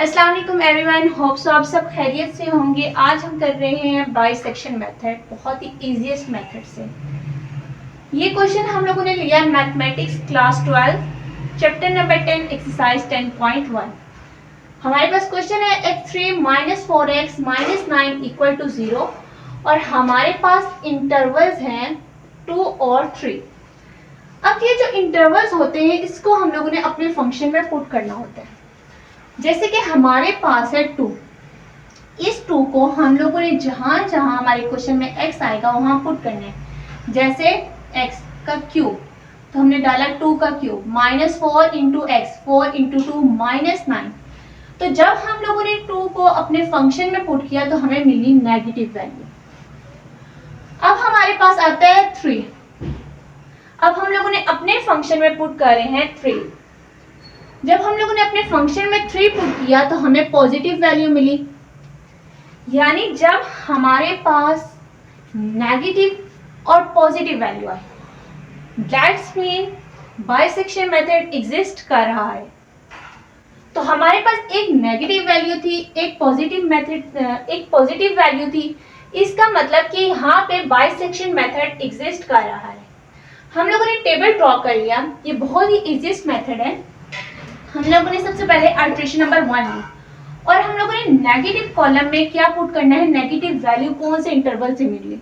अस्सलाम वालेकुम everyone, hope so आप सब खैरियत से होंगे। आज हम कर रहे हैं बाइसेक्शन मेथड, बहुत ही इजीएस्ट मेथड से। ये क्वेश्चन हम लोगों ने लिया mathematics class 12 chapter number 10 exercise 10.1। हमारे पास क्वेश्चन है x3 - 4x - 9 = 0 और हमारे पास इंटरवल्स हैं 2 और 3। अब ये जो इंटरवल्स होते हैं इसको हम लोगों ने अपने फंक्शन में पुट करना होता है। जैसे कि हमारे पास है 2, इस 2 को हम लोगों ने जहां जहां हमारे क्वेश्चन में x आएगा वहां पुट करना है। जैसे x का क्यूब, तो हमने डाला 2 का क्यूब, -4 × x, 4 × 2 -9। तो जब हम लोगों ने 2 को अपने फंक्शन में पुट किया तो हमें मिली नेगेटिव वैल्यू। अब हमारे पास आता है 3। अब हम लोगों ने अपने फंक्शन में पुट कर रहे हैं 3। जब हम लोगों ने अपने फंक्शन में 3 पुट किया तो हमें पॉजिटिव वैल्यू मिली। यानी जब हमारे पास नेगेटिव और पॉजिटिव वैल्यू आए, that's mean bisection method exist कर रहा है। तो हमारे पास एक नेगेटिव वैल्यू थी, एक पॉजिटिव वैल्यू थी। इसका मतलब कि यहाँ पे बाइसेक्शन मेथड एग्जिस्ट कर रहा है। हम लोगों ने टेबल ड्रॉ कर लिया। ये बहुत ही इजीएस्ट मेथड है। हम लोगों ने सबसे पहले आइटरेशन नंबर 1 ली और हम लोगों ने नेगेटिव कॉलम में क्या पुट करना है, नेगेटिव वैल्यू कौन से इंटरवल से मिली।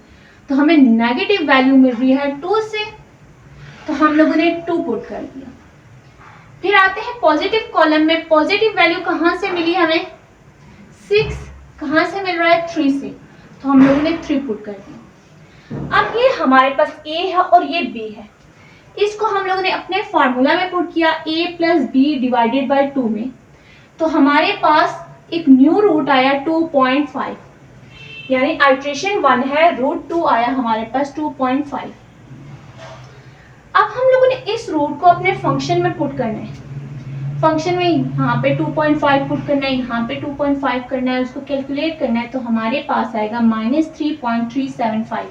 तो हमें नेगेटिव वैल्यू मिल रही है 2 से, तो हम लोगों ने 2 पुट कर दिया। फिर आते हैं पॉजिटिव कॉलम में। पॉजिटिव वैल्यू कहाँ से मिली हमें, 6। कहाँ से मिल रहा है, 3 से, तो हम लोगों ने 3 पुट कर दिया। अब ये हमारे पास a है और ये b है। इसको हम लोगों ने अपने फार्मूला में पुट किया a + b / 2 में। तो हमारे पास एक न्यू रूट आया 2.5, यानी आइटरेशन 1 है, √2 आया हमारे पास 2.5। अब हम लोगों ने इस रूट को अपने फंक्शन में पुट करना है। फंक्शन में यहाँ पे 2.5 पुट करना है, यहाँ पे 2.5 करना है, उसको कैलकुलेट करना है। तो हमारे पास आएगा -3.375,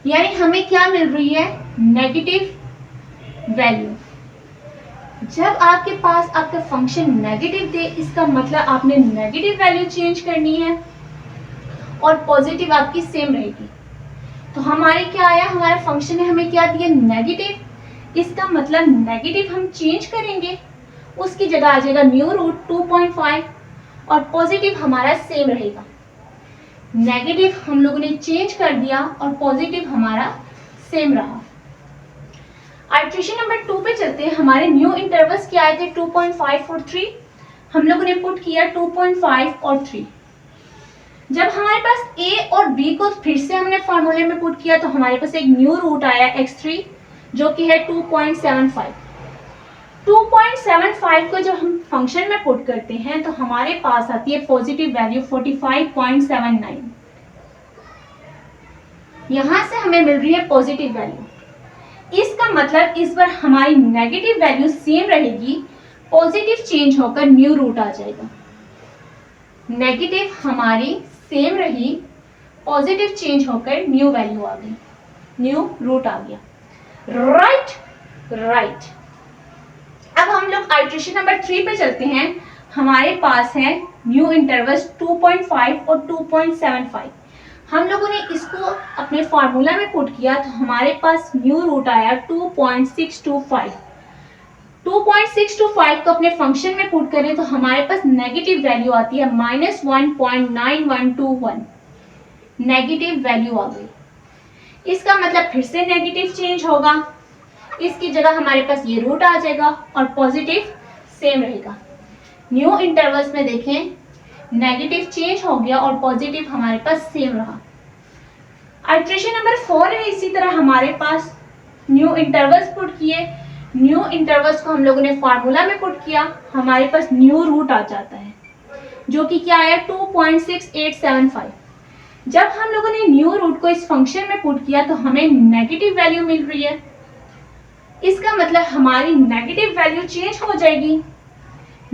यानी हमें क्या मिल रही है, नेगेटिव वैल्यू। जब आपके पास आपका फंक्शन नेगेटिव दे, इसका मतलब आपने नेगेटिव वैल्यू चेंज करनी है और पॉजिटिव आपकी सेम रहेगी। तो हमारे क्या आया, हमारा फंक्शन ने हमें क्या दिया, नेगेटिव। इसका मतलब नेगेटिव हम चेंज करेंगे, उसकी जगह आ जाएगा न्यू रूट 2.5 और पॉजिटिव हमारा सेम रहेगा। नेगेटिव हम लोगों ने चेंज कर दिया और पॉजिटिव हमारा सेम रहा। आइटरेशन नंबर 2 पे चलते हैं। हमारे न्यू इंटरवल्स क्या आए थे, 2.5 और 3। हम लोगों ने पुट किया 2.5 और 3। जब हमारे पास a और b को फिर से हमने फार्मूले में पुट किया तो हमारे पास एक न्यू रूट आया x3 जो कि है 2.75। 2.75 को जब हम फंक्शन में पुट करते हैं तो हमारे पास आती है पॉजिटिव वैल्यू 45.79। यहां से हमें मिल रही है पॉजिटिव वैल्यू। इसका मतलब इस बार हमारी नेगेटिव वैल्यू सेम रहेगी, पॉजिटिव चेंज होकर न्यू रूट आ जाएगा। नेगेटिव हमारी सेम रही, पॉजिटिव चेंज होकर न्यू वैल्यू आ गई, न्यू रूट आ गया। राइट। अब हम लोग आइटरेशन नंबर 3 पे चलते हैं। हमारे पास है न्यू इंटरवल्स 2.5 और 2.75। हम लोगों ने इसको अपने फार्मूला में पुट किया तो हमारे पास न्यू रूट आया 2.625। 2.625 को अपने फंक्शन में पुट करें तो हमारे पास नेगेटिव वैल्यू आती है -1.9121। नेगेटिव वैल्यू आ गई। इसका मतलब फिर से नेगेटिव चेंज होगा, इसकी जगह हमारे पास ये रूट आ जाएगा और पॉजिटिव सेम रहेगा। न्यू इंटरवल्स में देखें, नेगेटिव चेंज हो गया और पॉजिटिव हमारे पास सेम रहा। आइटरेशन नंबर 4 है। इसी तरह हमारे पास न्यू इंटरवल्स पुट किए। न्यू इंटरवल्स को हम लोगों ने फार्मूला में पुट किया, हमारे पास न्यू रूट आ जाता है जो कि क्या आया 2.6875। जब हम लोगों ने न्यू रूट को इस फंक्शन में पुट किया तो हमें नेगेटिव वैल्यू मिल रही है। इसका मतलब हमारी नेगेटिव वैल्यू चेंज हो जाएगी,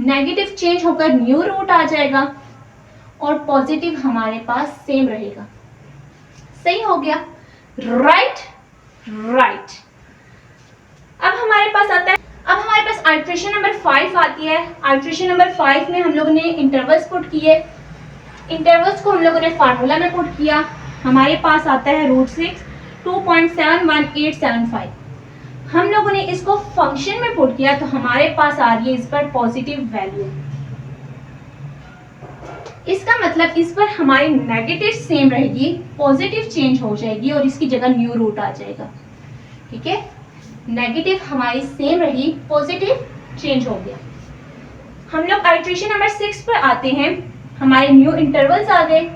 नेगेटिव चेंज होकर न्यू रूट आ जाएगा और पॉजिटिव हमारे पास सेम रहेगा। सही हो गया, राइट। अब हमारे पास आता है अब हमारे पास आइट्रेशन नंबर 5 आती है। आइट्रेशन नंबर 5 में हम लोगों ने इंटरवल्स पुट किए। इंटरवल्स को हम लोगों ने फार्मूला में पुट किया। हमारे पास आता है √6 2.71875। हम लोगों ने इसको फंक्शन में पुट किया तो हमारे पास आ रही है इस पर पॉजिटिव वैल्यू। इसका मतलब इस पर हमारी नेगेटिव सेम रहेगी, पॉजिटिव चेंज हो जाएगी और इसकी जगह न्यू रूट आ जाएगा। ठीक है, नेगेटिव हमारी सेम रही, पॉजिटिव चेंज हो गया। हम लोग आइट्रेशन नंबर 6 पर आते हैं। हमारे न्यू इंटरवल्स आ गए।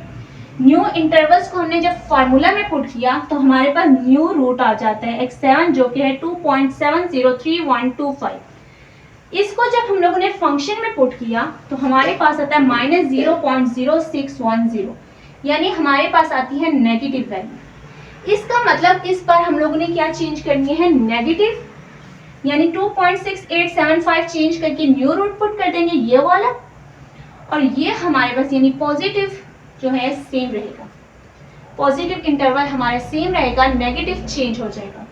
न्यू इंटरवल्स को हमने जब फार्मूला में पुट किया तो हमारे पास न्यू रूट आ जाता है x7 जो कि है 2.703125। इसको जब हम लोगों ने फंक्शन में पुट किया तो हमारे पास आता है -0.0610, यानी हमारे पास आती है नेगेटिव वैल्यू। इसका मतलब इस पर हम लोगों ने क्या चेंज करनी है, नेगेटिव, यानी 2.6875 चेंज करके न्यू रूट पुट कर देंगे ये वाला, और ये हमारे पास यानी पॉजिटिव जो है सेम रहेगा। पॉजिटिव इंटरवल हमारा सेम रहेगा, नेगेटिव चेंज हो जाएगा।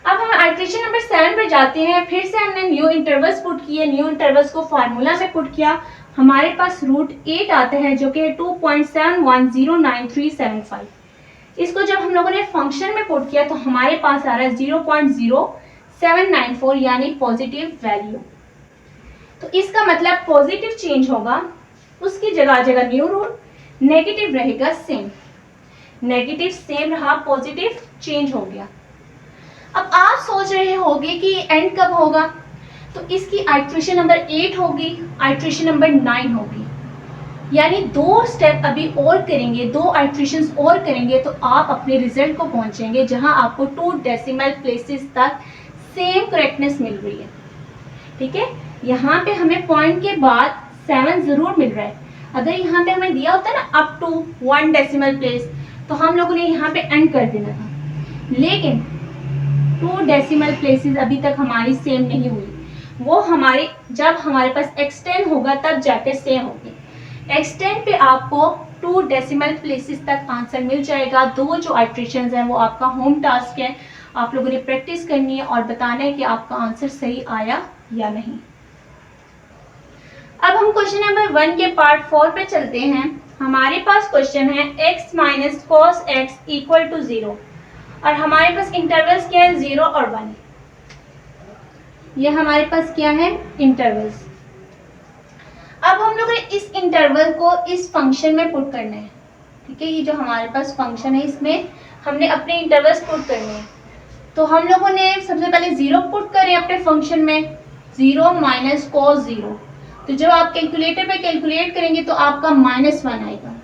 अब हम आइट्रेशन नंबर 7 पर जाते हैं। फिर से हमने न्यू इंटरवल्स पुट किए। न्यू इंटरवल्स को फार्मूला में पुट किया। हमारे पास √8 आता है जो कि 2.71099375। इसको जब हम लोगों ने फंक्शन में पुट किया तो हमारे पास आ रहा है 0.0794, यानी पॉजिटिव वैल्यू। तो इसका मतलब पॉजिटिव चेंज होगा, उसकी जगह न्यू रूट, नेगेटिव रहेगा सेम। नेगेटिव सेम रहा, पॉजिटिव चेंज हो गया। अब आप सोच रहे होंगे कि एंड कब होगा, तो इसकी आइट्रेशन नंबर 8 होगी, आइट्रेशन नंबर 9 होगी, यानी 2 स्टेप अभी और करेंगे, 2 आइट्रेशंस और करेंगे तो आप अपने रिजल्ट को पहुंचेंगे जहां आपको 2 डेसिमल प्लेसेस तक सेम करेक्टनेस मिल रही है। ठीक है, यहाँ पे हमें पॉइंट के बाद 7 जरूर मिल रहा है। अगर यहाँ पे हमें दिया होता ना अप टू 1 डेसिमल प्लेस तो हम लोगों ने यहाँ पे एंड कर देना था, लेकिन 2 डेसिमल प्लेसेस अभी तक हमारी सेम नहीं हुई। वो हमारे जब हमारे पास x10 होगा तब जाके सेम होगी। x10 पे आपको 2 डेसिमल प्लेसेस तक आंसर मिल जाएगा। 2 जो आइट्रेशंस हैं वो आपका होम टास्क है, आप लोगों ने प्रैक्टिस करनी है और बताना है कि आपका आंसर सही आया या नहीं। अब हम क्वेश्चन नंबर 1 के पार्ट 4 पे चलते हैं। हमारे पास क्वेश्चन है x minus cos x equal to 0 और हमारे पास इंटरवल्स क्या है 0 और 1। ये हमारे पास क्या है, इंटरवल्स। अब हम लोग ने इस इंटरवल को इस फंक्शन में पुट करना है। ठीक है, ये जो हमारे पास फंक्शन है इसमें हमने अपने इंटरवल्स पुट करने हैं। तो हम लोगों ने सबसे पहले 0 पुट करें अपने फंक्शन में, 0 माइनस cos 0। तो जब आप कैलकुलेटर पे कैलकुलेट करेंगे तो आपका -1 आएगा।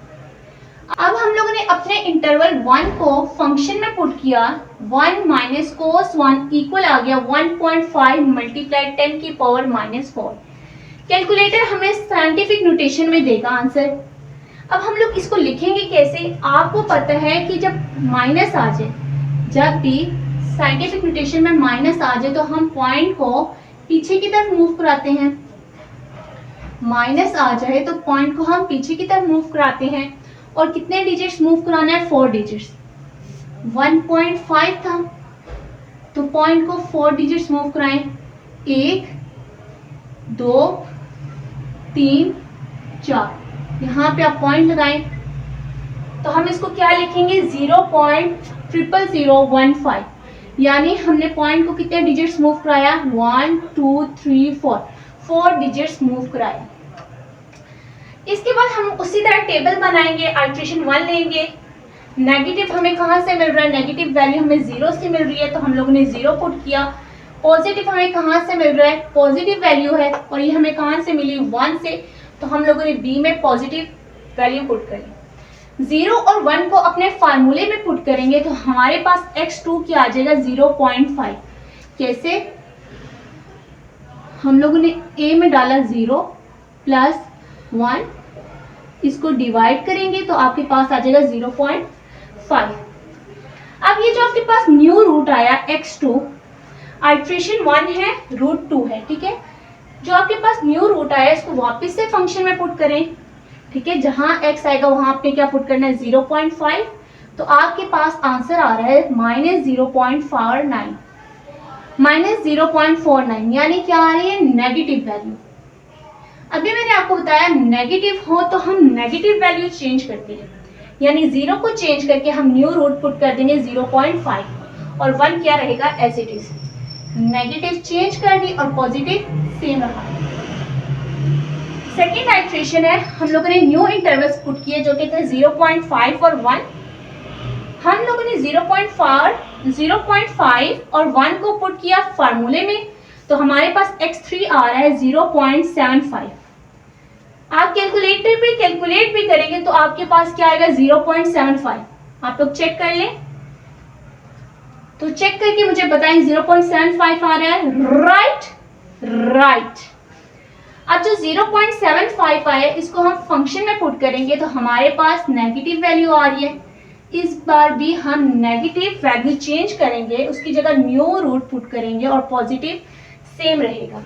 अब हम लोगों ने अपने इंटरवल 1 को फंक्शन में पुट किया। 1 माइनस cos 1 इक्वल आ गया 1.5 मल्टीप्लाई 10 की पावर -4। कैलकुलेटर हमें साइंटिफिक नोटेशन में देगा आंसर। अब हम लोग इसको लिखेंगे कैसे, आपको पता है कि जब माइनस आ जाए, जब भी साइंटिफिक नोटेशन में माइनस आ जाए तो हम पॉइंट को पीछे की तरफ मूव कराते हैं। माइनस आ जाए तो पॉइंट को हम पीछे की तरफ मूव कराते हैं। और कितने डिजिट्स मूव कराना है, 4 डिजिट्स। 1.5 था तो पॉइंट को 4 डिजिट्स मूव कराएं, 1 2 3 4। यहाँ पे आप पॉइंट लगाएं तो हम इसको क्या लिखेंगे, 0.00015, यानी हमने पॉइंट को कितने डिजिट्स मूव कराया, 1 2 3 4 डिजिट्स मूव कराया। इसके बाद हम उसी तरह टेबल बनाएंगे, आइट्रेशन 1 लेंगे। नेगेटिव हमें कहाँ से मिल रहा है, नेगेटिव वैल्यू हमें 0 से मिल रही है तो हम लोगों ने 0 पुट किया। पॉजिटिव हमें कहाँ से मिल रहा है, पॉजिटिव वैल्यू है और ये हमें कहाँ से मिली, 1 से, तो हम लोगों ने बी में पॉजिटिव वैल्यू पुट करी। 0 और 1 को अपने फार्मूले में पुट करेंगे तो हमारे पास x2 क्या आ जाएगा, 0.5। कैसे, हम लोगों ने a में डाला 0 प्लस 1, इसको डिवाइड करेंगे तो आपके पास आ जाएगा 0.5। अब ये जो आपके पास न्यू रूट आया x2, आइट्रेशन 1 है, √2 है। ठीक है, जो आपके पास न्यू रूट आया इसको वापस से फंक्शन में पुट करें। ठीक है, जहां x आएगा वहां आपने क्या पुट करना है, 0.5। तो आपके पास आंसर आ रहा है -0.49। -0.49 यानी क्या आ रही है, नेगेटिव वैल्यू। अभी मैंने आपको बताया नेगेटिव हो तो हम नेगेटिव वैल्यू चेंज करते हैं, यानी 0 को चेंज करके हम न्यू रूट पुट कर देंगे 0.5 और 1 क्या रहेगा as it is. Negative change कर दी और पॉजिटिव सेम रहा। सेकेंड आइट्रेशन है, हम लोगों ने न्यू इंटरवल्स पुट किए जो कि थे 0.5 और 1। हम लोगों ने 0.5 और 1 को पुट किया फार्मूले में, तो हमारे पास x3 आ रहा है 0.75। आप कैलकुलेटर पे कैलकुलेट भी करेंगे तो आपके पास क्या आएगा 0.75। आप लोग चेक कर लें, तो चेक करके मुझे बताएं 0.75 आ रहा है, राइट। अब जो 0.75 आया इसको हम फंक्शन में पुट करेंगे तो हमारे पास नेगेटिव वैल्यू आ रही है। इस बार भी हम नेगेटिव वैल्यू चेंज करेंगे, उसकी जगह न्यू रूट पुट करेंगे और पॉजिटिव सेम रहेगा।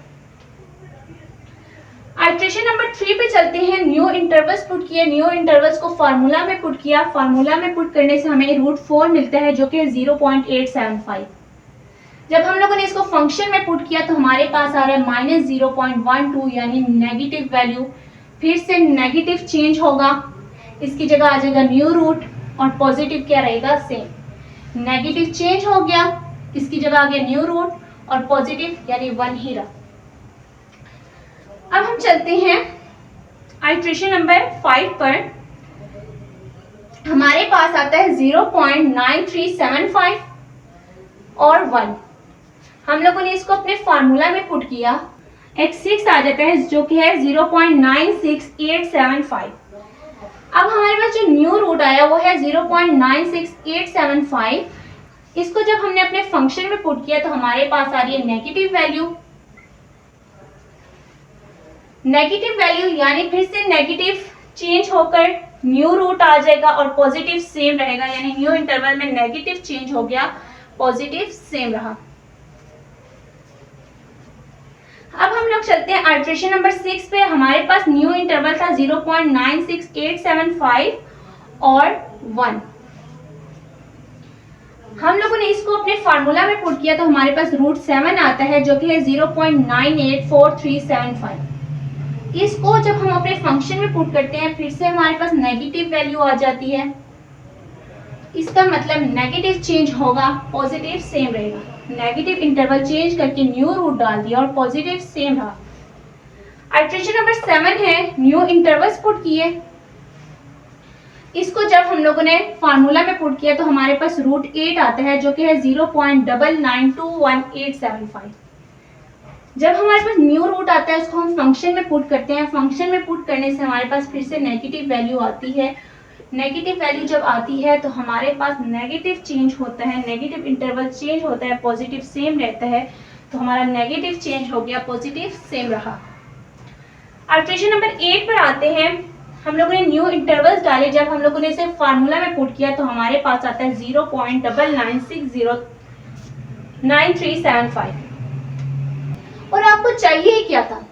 आइट्रेशन नंबर 3 पे चलते हैं। न्यू इंटरवल्स पुट किए, न्यू इंटरवल्स को फार्मूला में पुट किया, फार्मूला में पुट करने से हमें √4 मिलता है जो कि 0.875। जब हम लोगों ने इसको फंक्शन में पुट किया तो हमारे पास आ रहा है -0.12 यानी नेगेटिव वैल्यू। फिर से नेगेटिव चेंज होगा, इसकी जगह आ जाएगा न्यू रूट और पॉजिटिव क्या रहेगा, सेम। नेगेटिव चेंज हो गया, इसकी जगह आ गया न्यू रूट और पॉजिटिव यानी 1 ही रहा। अब हम चलते हैं आइट्रेशन नंबर 5 पर। हमारे पास आता है 0.9375 और 1। हम लोगों ने इसको अपने फार्मूला में पुट किया, x6 आ जाता है जो कि है 0.96875। अब हमारे पास जो न्यू रूट आया वो है 0.96875। इसको जब हमने अपने फंक्शन में पुट किया तो हमारे पास आ रही है नेगेटिव वैल्यू। नेगेटिव वैल्यू यानी फिर से नेगेटिव चेंज होकर न्यू रूट आ जाएगा और पॉजिटिव सेम रहेगा, यानी न्यू इंटरवल में नेगेटिव चेंज हो गया, पॉजिटिव सेम रहा। अब हम लोग चलते हैं आइट्रेशन नंबर 6 पे। हमारे पास न्यू इंटरवल था 0.96875 और 1। हम लोगों ने इसको अपने फार्मूला में पुट किया तो हमारे पास √7 आता है जो कि है 0.984375। इसको जब हम अपने फंक्शन में पुट करते हैं फिर से हमारे पास नेगेटिव वैल्यू आ जाती है। इसका मतलब नेगेटिव चेंज होगा, पॉजिटिव सेम रहेगा। नेगेटिव इंटरवल चेंज करके न्यू रूट डाल दिया और पॉजिटिव सेम रहा। आइट्रेशन नंबर 7 है, न्यू इंटरवल्स पुट किए। इसको जब हम लोगों ने फार्मूला में पुट किया तो हमारे पास √8 आता है जो कि है 0.992185। जब हमारे पास न्यू रूट आता है उसको हम फंक्शन में पुट करते हैं। फंक्शन में पुट करने से हमारे पास फिर से नेगेटिव वैल्यू आती है। नेगेटिव वैल्यू जब आती है तो हमारे पास नेगेटिव चेंज होता है, नेगेटिव इंटरवल चेंज होता है, पॉजिटिव सेम रहता है, तो हमारा नेगेटिव चेंज हो गया, पॉजिटिव सेम रहा। आइट्रेशन नंबर 8 पर आते हैं। हम लोगों ने न्यू इंटरवल्स डाले, जब हम लोगों ने इसे फार्मूला में पुट किया तो हमारे पास आता है 0.99609375। और आपको चाहिए क्या था,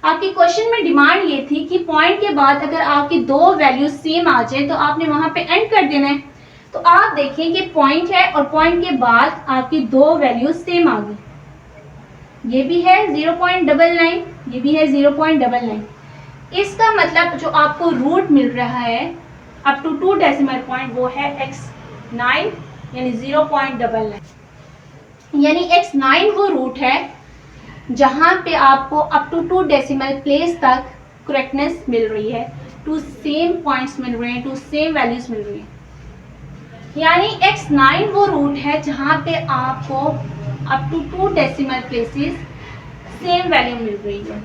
आपकी क्वेश्चन में डिमांड ये थी कि पॉइंट के बाद अगर आपकी दो वैल्यू सेम आ जाए तो आपने वहां पे एंड कर देना है। तो आप देखें कि पॉइंट है और पॉइंट के बाद आपकी दो वैल्यू सेम आ गई। ये भी है 0.99, ये भी है 0.99। इसका मतलब जो आपको रूट मिल रहा है अप टू 2 डेसिमल पॉइंट वो है x9 यानी 0.99। यानी x9 वो रूट है जहां पे आपको अप टू 2 डेसिमल प्लेस तक करेक्टनेस मिल रही है, 2 सेम पॉइंट्स मिल रहे हैं, 2 सेम वैल्यूज मिल रही हैं। यानी x9 वो रूट है जहां पे आपको up to 2 decimal places same value मिल रही है।